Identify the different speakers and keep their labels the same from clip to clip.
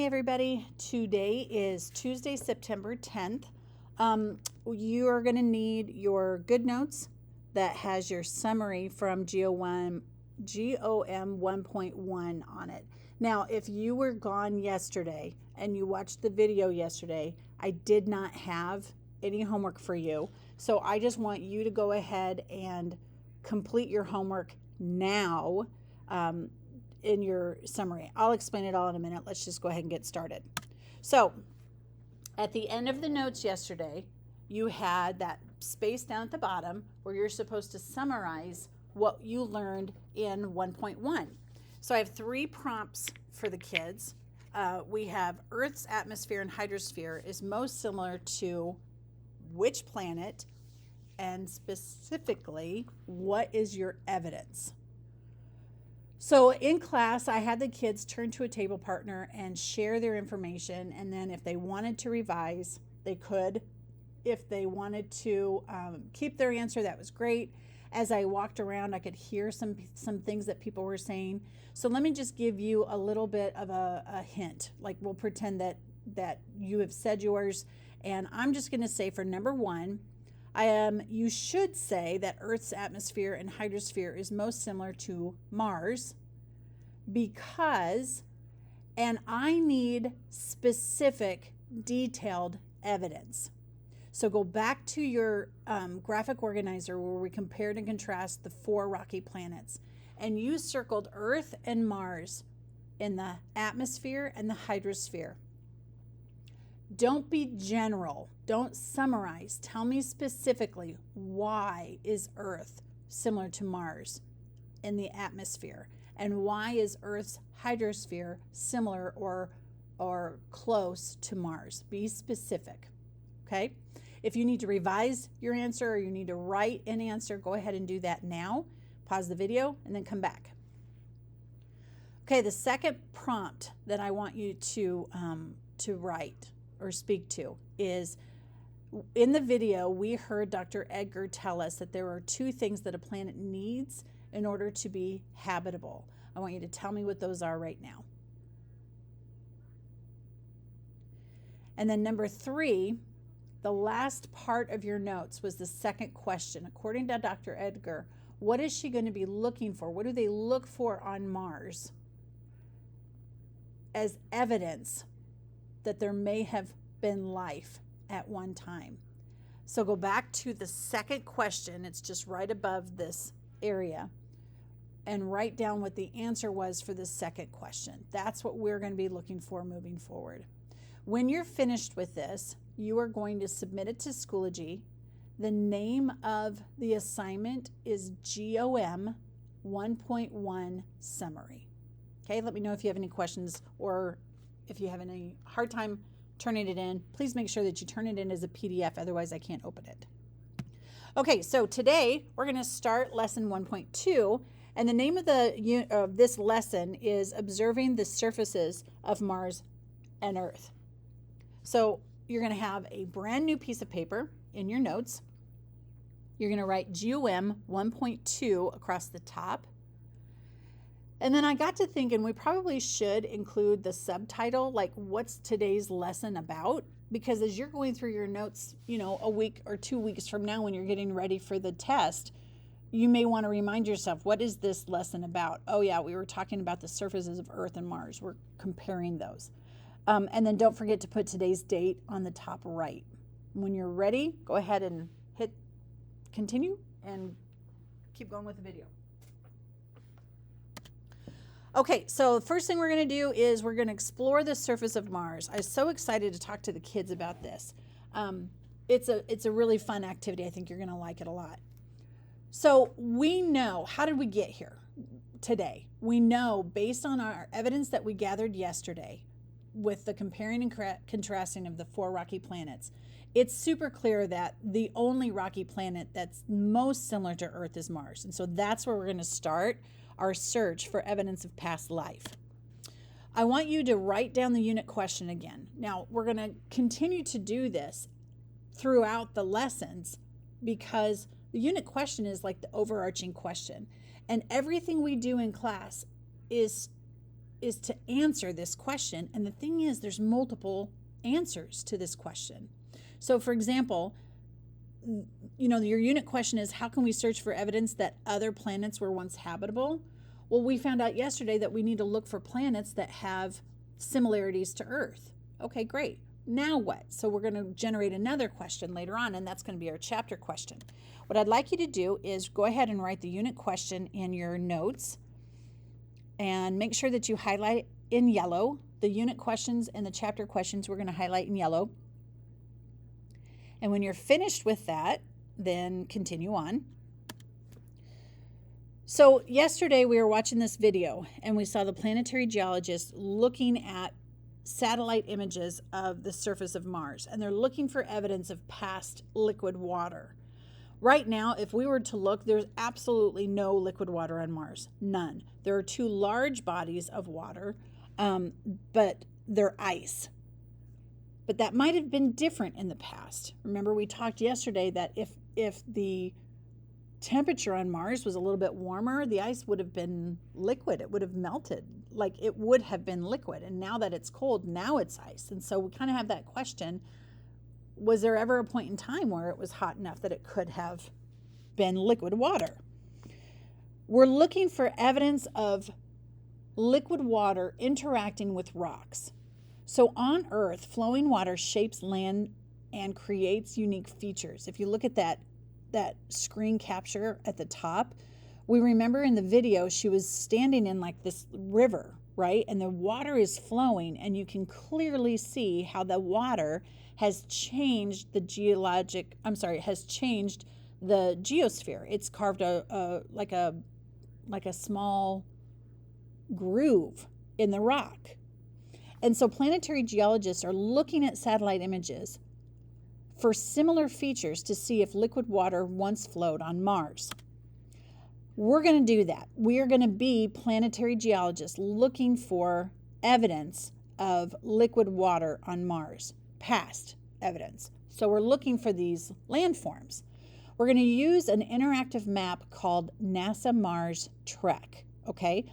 Speaker 1: Hey everybody, today is Tuesday, September 10th. You are going to need your good notes that has your summary from GOM 1.1 on it. Now, if you were gone yesterday and you watched the video yesterday, I did not have any homework for you. So I just want you to go ahead and complete your homework now. In your summary. I'll explain it all in a minute. Let's just go ahead and get started. So at the end of the notes yesterday, you had that space down at the bottom where you're supposed to summarize what you learned in 1.1. So I have 3 prompts for the kids. We have Earth's atmosphere and hydrosphere is most similar to which planet, and specifically, what is your evidence? So in class, I had the kids turn to a table partner and share their information. And then if they wanted to revise, they could. If they wanted to keep their answer, that was great. As I walked around, I could hear some things that people were saying. So let me just give you a little bit of a hint. Like we'll pretend that you have said yours. And I'm just going to say for number 1, you should say that Earth's atmosphere and hydrosphere is most similar to Mars because, and I need specific, detailed evidence. So go back to your graphic organizer where we compared and contrast the 4 rocky planets, and you circled Earth and Mars in the atmosphere and the hydrosphere. Don't be general. Don't summarize. Tell me specifically, why is Earth similar to Mars in the atmosphere? And why is Earth's hydrosphere similar or close to Mars? Be specific, okay? If you need to revise your answer or you need to write an answer, go ahead and do that now. Pause the video and then come back. Okay, the second prompt that I want you to write or speak to is, in the video, we heard Dr. Edgar tell us that there are 2 things that a planet needs in order to be habitable. I want you to tell me what those are right now. And then number 3, the last part of your notes was the second question. According to Dr. Edgar, what is she going to be looking for? What do they look for on Mars as evidence that there may have been life at one time? So go back to the second question. It's just right above this area, and write down what the answer was for the second question. That's what we're going to be looking for moving forward. When you're finished with this, you are going to submit it to Schoology. The name of the assignment is GOM 1.1 Summary. Okay, let me know if you have any questions or if you have any hard time turning it in. Please make sure that you turn it in as a PDF, otherwise I can't open it. Okay, so today we're going to start lesson 1.2, and the name of this lesson is Observing the Surfaces of Mars and Earth. So you're going to have a brand new piece of paper in your notes. You're going to write GOM 1.2 across the top. And then I got to thinking we probably should include the subtitle, like what's today's lesson about? Because as you're going through your notes, a week or 2 weeks from now when you're getting ready for the test, you may want to remind yourself, what is this lesson about? Oh yeah, we were talking about the surfaces of Earth and Mars. We're comparing those. And then don't forget to put today's date on the top right. When you're ready, go ahead and hit continue and keep going with the video. Okay, so the first thing we're going to do is we're going to explore the surface of Mars. I was so excited to talk to the kids about this. It's a really fun activity. I think you're going to like it a lot. So we know, how did we get here today? We know based on our evidence that we gathered yesterday with the comparing and contrasting of the 4 rocky planets, it's super clear that the only rocky planet that's most similar to Earth is Mars. And so that's where we're going to start our search for evidence of past life. I want you to write down the unit question again. Now, we're going to continue to do this throughout the lessons because the unit question is like the overarching question. And everything we do in class is to answer this question. And the thing is, there's multiple answers to this question. So for example, your unit question is, how can we search for evidence that other planets were once habitable? Well, we found out yesterday that we need to look for planets that have similarities to Earth. Okay, great. Now what? So we're going to generate another question later on, and that's going to be our chapter question. What I'd like you to do is go ahead and write the unit question in your notes, and make sure that you highlight in yellow. The unit questions and the chapter questions we're going to highlight in yellow. And when you're finished with that, then continue on. So yesterday we were watching this video and we saw the planetary geologists looking at satellite images of the surface of Mars, and they're looking for evidence of past liquid water. Right now, if we were to look, there's absolutely no liquid water on Mars. None. There are 2 large bodies of water, but they're ice. But that might have been different in the past. Remember, we talked yesterday that if the temperature on Mars was a little bit warmer, the ice would have been liquid. It would have melted. Like, it would have been liquid. And now that it's cold, now it's ice. And so we kind of have that question, was there ever a point in time where it was hot enough that it could have been liquid water? We're looking for evidence of liquid water interacting with rocks. So on Earth, flowing water shapes land and creates unique features. If you look at that screen capture at the top, we remember in the video she was standing in like this river, right? And the water is flowing, and you can clearly see how the water has changed the geosphere. It's carved like a small groove in the rock. And so planetary geologists are looking at satellite images for similar features to see if liquid water once flowed on Mars. We're going to do that. We are going to be planetary geologists looking for evidence of liquid water on Mars, past evidence. So we're looking for these landforms. We're going to use an interactive map called NASA Mars Trek, okay?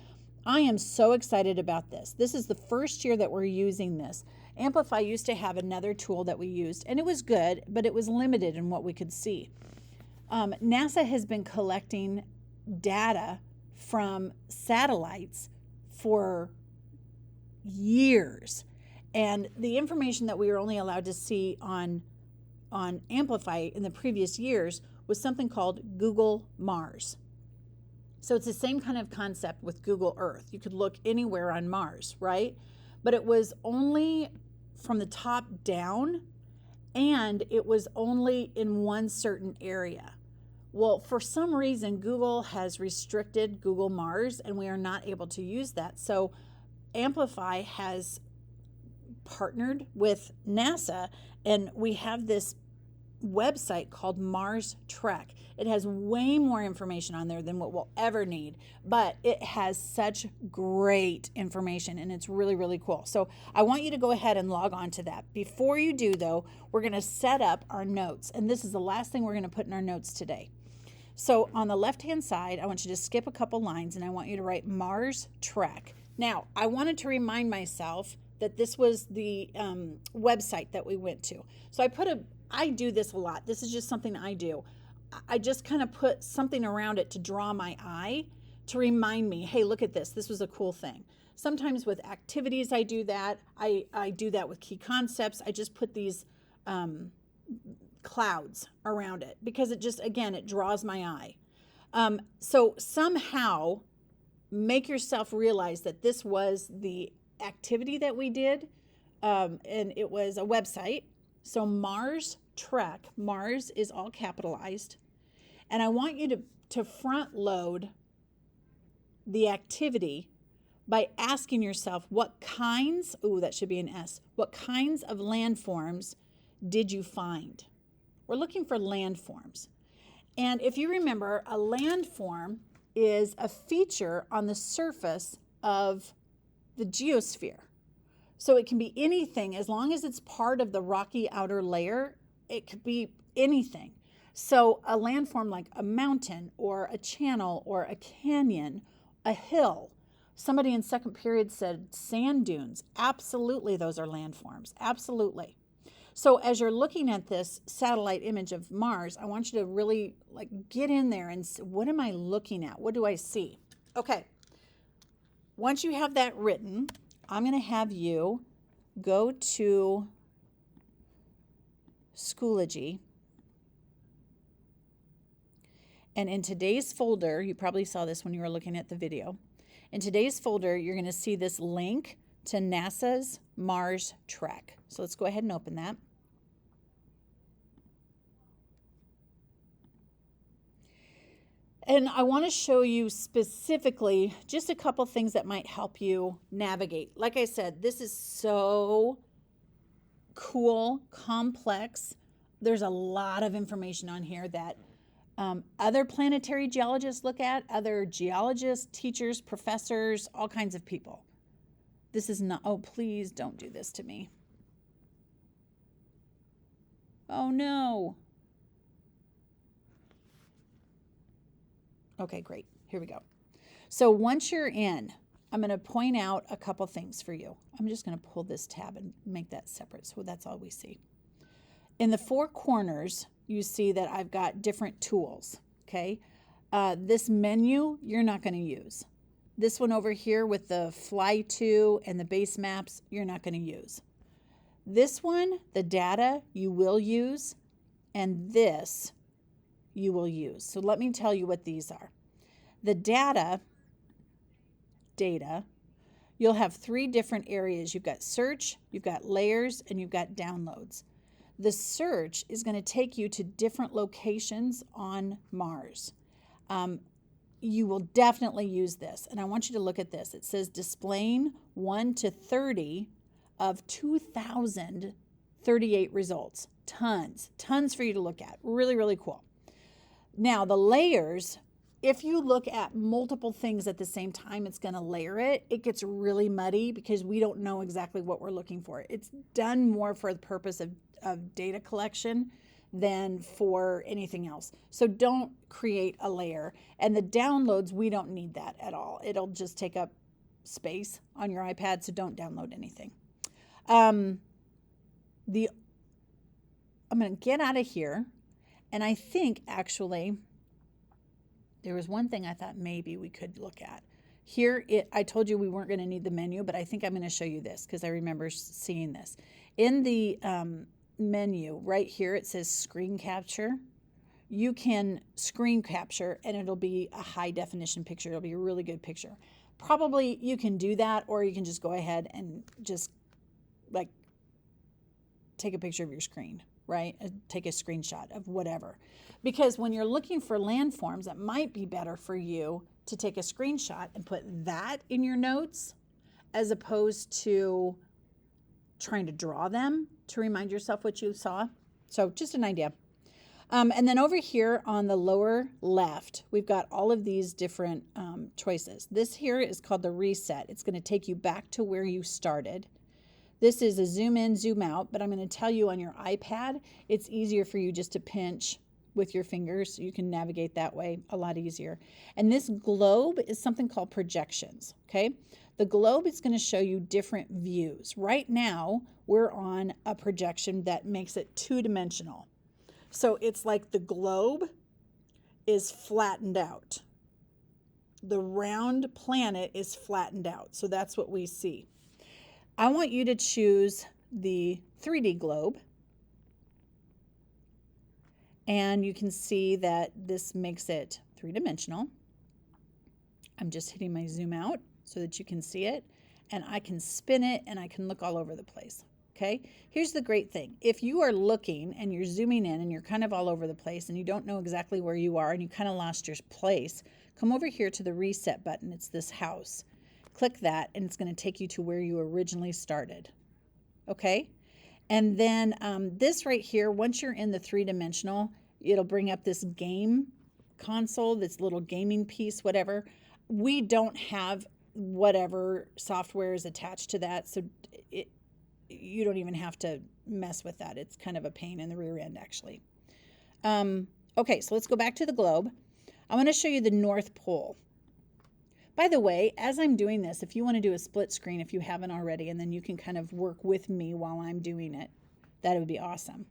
Speaker 1: I am so excited about this. This is the first year that we're using this. Amplify used to have another tool that we used, and it was good, but it was limited in what we could see. NASA has been collecting data from satellites for years, and the information that we were only allowed to see on Amplify in the previous years was something called Google Mars. So it's the same kind of concept with Google Earth. You could look anywhere on Mars, right? But it was only from the top down, and it was only in one certain area. Well, for some reason, Google has restricted Google Mars, and we are not able to use that. So Amplify has partnered with NASA, and we have this website called Mars Trek. It has way more information on there than what we'll ever need, but it has such great information, and it's really, really cool. So I want you to go ahead and log on to that. Before you do, though, we're going to set up our notes, and this is the last thing we're going to put in our notes today. So on the left-hand side, I want you to skip a couple lines, and I want you to write Mars Trek. Now, I wanted to remind myself that this was the website that we went to. So I do this a lot. This is just something I do. I just kind of put something around it to draw my eye to remind me, hey, look at this. This was a cool thing. Sometimes with activities, I do that. I do that with key concepts. I just put these clouds around it because it just, again, it draws my eye. So somehow make yourself realize that this was the activity that we did, and it was a website. So Mars Trek, Mars is all capitalized. And I want you to front load the activity by asking yourself what kinds, that should be an S, what kinds of landforms did you find? We're looking for landforms. And if you remember, a landform is a feature on the surface of the geosphere. So it can be anything as long as it's part of the rocky outer layer. It could be anything. So a landform like a mountain or a channel or a canyon, a hill. Somebody in second period said sand dunes. Absolutely, those are landforms. Absolutely. So as you're looking at this satellite image of Mars, I want you to really like get in there and see, what am I looking at? What do I see? Okay. Once you have that written, I'm going to have you go to Schoology. And in today's folder, you probably saw this when you were looking at the video. In today's folder, you're going to see this link to NASA's Mars Trek. So let's go ahead and open that. And I want to show you specifically just a couple things that might help you navigate. Like I said, this is so cool, complex. There's a lot of information on here that other planetary geologists look at, other geologists, teachers, professors, all kinds of people. This is not, oh, please don't do this to me. Oh, no. Okay, great. Here we go. So once you're in, I'm going to point out a couple things for you. I'm just going to pull this tab and make that separate so that's all we see. In the four corners, you see that I've got different tools, okay? This menu, you're not going to use. This one over here with the fly to and the base maps, you're not going to use. This one, the data, you will use, and this you will use. So let me tell you what these are. The data, you'll have three different areas. You've got search, you've got layers, and you've got downloads. The search is going to take you to different locations on Mars. You will definitely use this, and I want you to look at this. It says displaying 1 to 30 of 2,038 results. Tons for you to look at. Really, really cool. Now, the layers, if you look at multiple things at the same time, it's going to layer it. It gets really muddy because we don't know exactly what we're looking for. It's done more for the purpose of data collection than for anything else. So don't create a layer. And the downloads, we don't need that at all. It'll just take up space on your iPad, so don't download anything. I'm going to get out of here. And I think actually there was one thing I thought maybe we could look at. Here, I told you we weren't going to need the menu, but I think I'm going to show you this because I remember seeing this. In the menu right here, it says screen capture. You can screen capture and it'll be a high definition picture. It'll be a really good picture. Probably you can do that, or you can just go ahead and just like take a picture of your screen, right? Take a screenshot of whatever. Because when you're looking for landforms, it might be better for you to take a screenshot and put that in your notes as opposed to trying to draw them to remind yourself what you saw. So just an idea. And then over here on the lower left, we've got all of these different choices. This here is called the reset. It's going to take you back to where you started. This is a zoom in, zoom out, but I'm going to tell you on your iPad, it's easier for you just to pinch with your fingers. So you can navigate that way a lot easier. And this globe is something called projections, okay? The globe is going to show you different views. Right now, we're on a projection that makes it two-dimensional. So it's like the globe is flattened out. The round planet is flattened out. So that's what we see. I want you to choose the 3D globe. And you can see that this makes it three-dimensional. I'm just hitting my zoom out so that you can see it. And I can spin it and I can look all over the place. Okay, here's the great thing. If you are looking and you're zooming in and you're kind of all over the place and you don't know exactly where you are and you kind of lost your place, come over here to the reset button. It's this house. Click that and it's going to take you to where you originally started. Okay, and then this right here, once you're in the three-dimensional, it'll bring up this game console, this little gaming piece, whatever. We don't have whatever software is attached to that, so you don't even have to mess with that. It's kind of a pain in the rear end, actually. Okay, so let's go back to the globe. I want to show you the North Pole. By the way, as I'm doing this, if you want to do a split screen, if you haven't already, and then you can kind of work with me while I'm doing it, that would be awesome.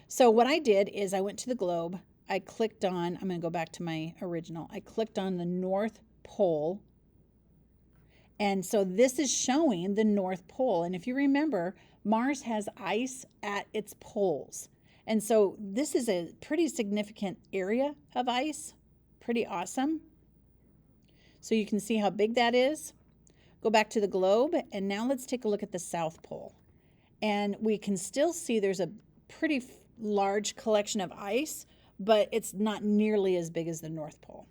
Speaker 1: So what I did is I went to the globe. I clicked on, I'm going to go back to my original. I clicked on the North Pole. And so this is showing the North Pole. And if you remember, Mars has ice at its poles. And so this is a pretty significant area of ice. Pretty awesome. So you can see how big that is. Go back to the globe, and now let's take a look at the South Pole. And we can still see there's a pretty large collection of ice, but it's not nearly as big as the North Pole.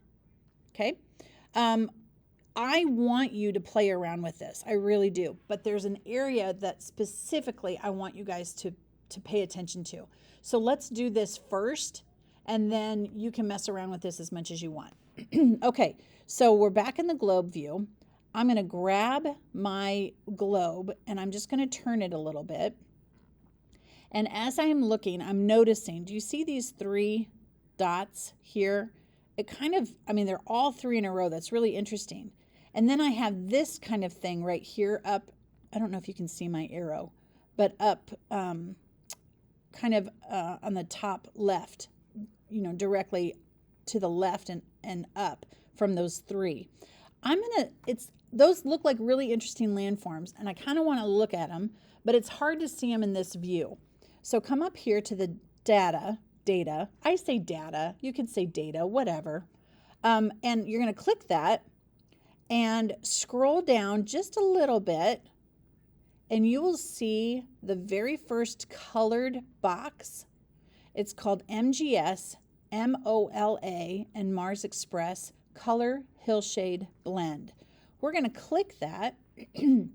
Speaker 1: Okay? I want you to play around with this. I really do. But there's an area that specifically I want you guys to pay attention to. So let's do this first, and then you can mess around with this as much as you want. Okay, so we're back in the globe view. I'm going to grab my globe, and I'm just going to turn it a little bit. And as I am looking, I'm noticing, do you see these 3 dots here? It kind of, I mean, they're all 3 in a row. That's really interesting. And then I have this kind of thing right here up. I don't know if you can see my arrow, but up kind of on the top left, you know, directly to the left and up from those 3. Those look like really interesting landforms, and I kind of want to look at them, but it's hard to see them in this view. So come up here to the data. I say data, you could say data, whatever. And you're going to click that and scroll down just a little bit, and you will see the very first colored box. It's called MGS, MOLA, and Mars Express Color Hillshade Blend. We're going to click that, and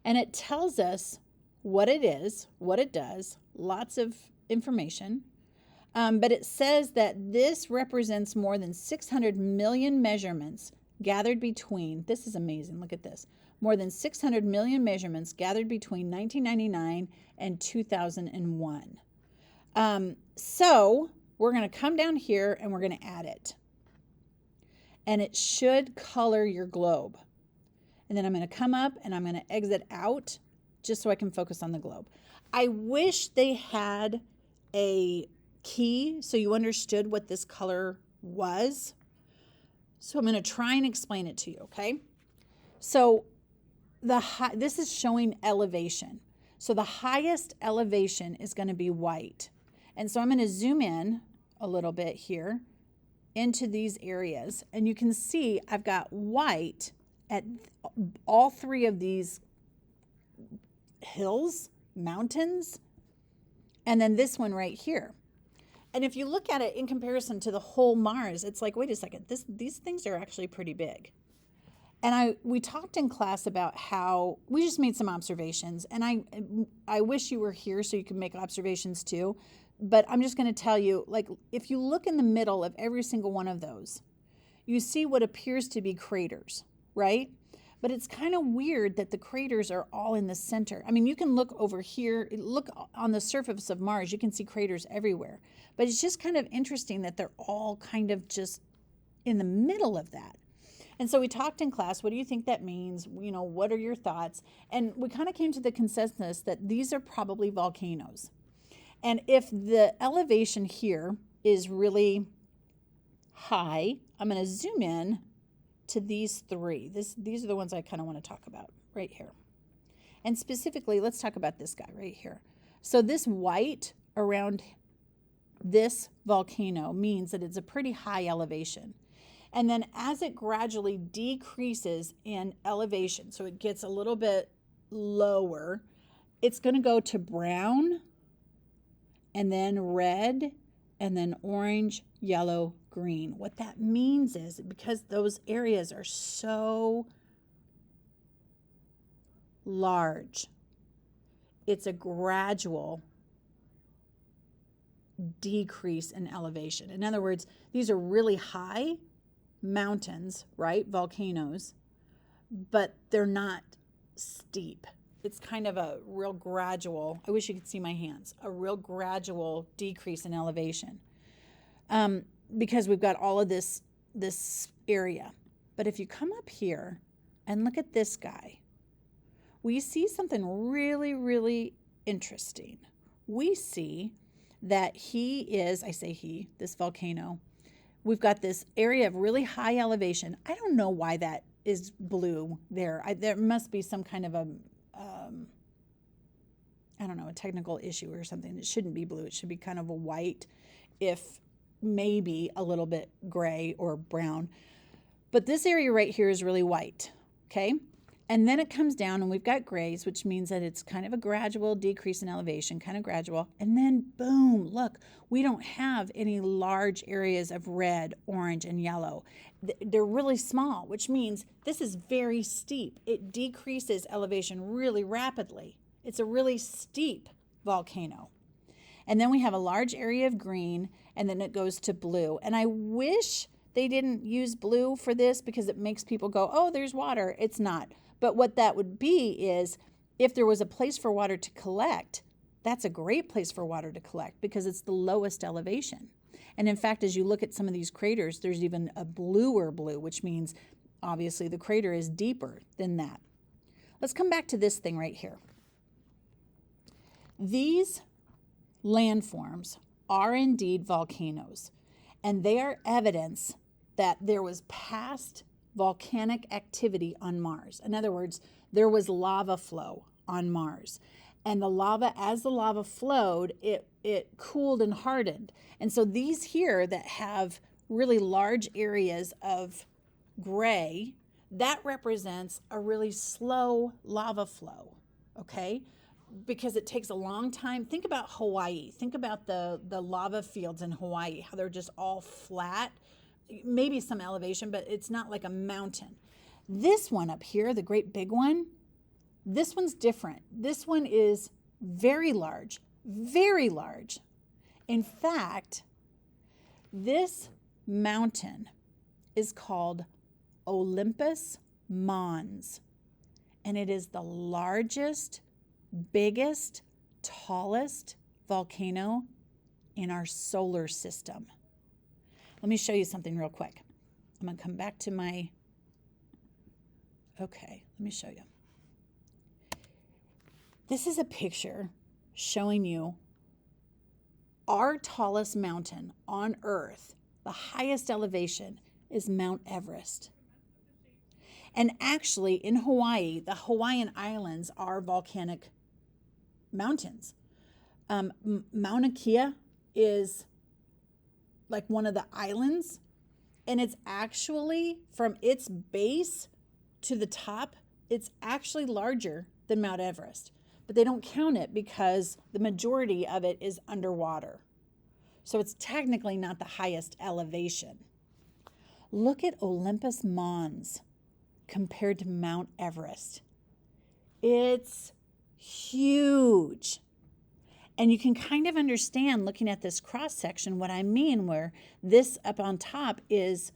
Speaker 1: it tells us what it is, what it does, lots of information. But it says that this represents more than 600 million measurements gathered between, this is amazing, look at this, more than 600 million measurements gathered between 1999 and 2001. So we're going to come down here and we're going to add it. And it should color your globe. And then I'm going to come up and I'm going to exit out just so I can focus on the globe. I wish they had a key so you understood what this color was. So I'm going to try and explain it to you, okay? So this is showing elevation. So the highest elevation is going to be white. And so I'm going to zoom in a little bit here into these areas. And you can see I've got white at all 3 of these hills, mountains, and then this one right here. And if you look at it in comparison to the whole Mars, it's like, wait a second, these things are actually pretty big. And we talked in class about how we just made some observations, and I wish you were here so you could make observations too. But I'm just going to tell you, like, if you look in the middle of every single one of those, you see what appears to be craters, right? But it's kind of weird that the craters are all in the center. I mean, you can look over here, look on the surface of Mars, you can see craters everywhere. But it's just kind of interesting that they're all kind of just in the middle of that. And so we talked in class, what do you think that means? You know, what are your thoughts? And we kind of came to the consensus that these are probably volcanoes. And if the elevation here is really high, I'm going to zoom in to these 3. These are the ones I kind of want to talk about right here. And specifically, let's talk about this guy right here. So this white around this volcano means that it's a pretty high elevation. And then as it gradually decreases in elevation, so it gets a little bit lower, it's going to go to brown, and then red, and then orange, yellow, green. What that means is because those areas are so large, it's a gradual decrease in elevation. In other words, these are really high mountains, right? Volcanoes, but they're not steep. It's kind of a real gradual, I wish you could see my hands, a real gradual decrease in elevation. Because we've got all of this area. But if you come up here and look at this guy, we see something really, really interesting. We see that he is, I say he, this volcano, we've got this area of really high elevation. I don't know why that is blue there. There must be some kind of a, I don't know, a technical issue or something. It shouldn't be blue. It should be kind of a white, if maybe a little bit gray or brown. But this area right here is really white, okay? And then it comes down and we've got grays, which means that it's kind of a gradual decrease in elevation, kind of gradual. And then boom, look, we don't have any large areas of red, orange, and yellow. They're really small, which means this is very steep. It decreases elevation really rapidly. It's a really steep volcano. And then we have a large area of green, and then it goes to blue. And I wish they didn't use blue for this because it makes people go, oh, there's water. It's not. But what that would be is if there was a place for water to collect, that's a great place for water to collect because it's the lowest elevation. And in fact, as you look at some of these craters, there's even a bluer blue, which means obviously the crater is deeper than that. Let's come back to this thing right here. These landforms are indeed volcanoes, and they are evidence that there was past volcanic activity on Mars. In other words, there was lava flow on Mars. And the lava, as the lava flowed, it cooled and hardened. And so these here that have really large areas of gray, that represents a really slow lava flow, okay? Because it takes a long time. Think about Hawaii. Think about the lava fields in Hawaii, how they're just all flat. Maybe some elevation, but it's not like a mountain. This one up here, the great big one, this one's different. This one is very large, very large. In fact, this mountain is called Olympus Mons, and it is the largest, biggest, tallest volcano in our solar system. Let me show you something real quick. I'm going to come back to my, okay, let me show you. This is a picture showing you our tallest mountain on Earth. The highest elevation is Mount Everest. And actually in Hawaii, the Hawaiian Islands are volcanic mountains. Mauna Kea is like one of the islands, and it's actually from its base to the top, it's actually larger than Mount Everest, but they don't count it because the majority of it is underwater. So it's technically not the highest elevation. Look at Olympus Mons compared to Mount Everest. It's huge. And you can kind of understand looking at this cross section what I mean, where this up on top is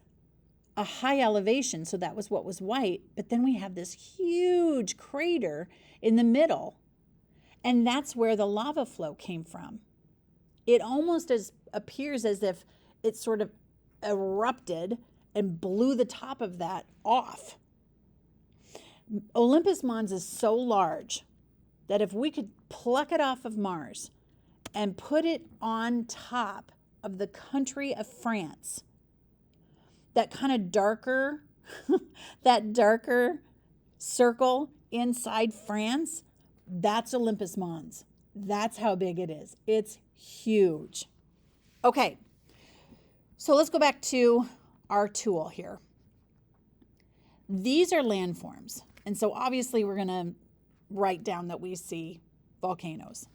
Speaker 1: a high elevation. So that was what was white. But then we have this huge crater in the middle. And that's where the lava flow came from. It almost appears as if it sort of erupted and blew the top of that off. Olympus Mons is so large that if we could pluck it off of Mars and put it on top of the country of France, that kind of darker, that darker circle inside France, that's Olympus Mons. That's how big it is. It's huge. Okay, so let's go back to our tool here. These are landforms. And so obviously we're going to write down that we see volcanoes.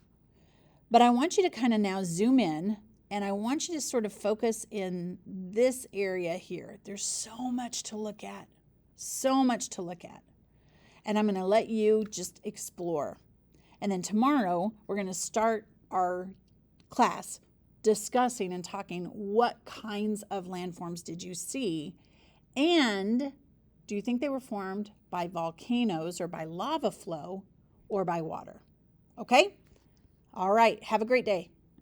Speaker 1: But I want you to kind of now zoom in, and I want you to sort of focus in this area here. There's so much to look at, so much to look at. And I'm going to let you just explore. And then tomorrow we're going to start our class discussing and talking what kinds of landforms did you see, and do you think they were formed by volcanoes or by lava flow or by water? Okay? All right. Have a great day.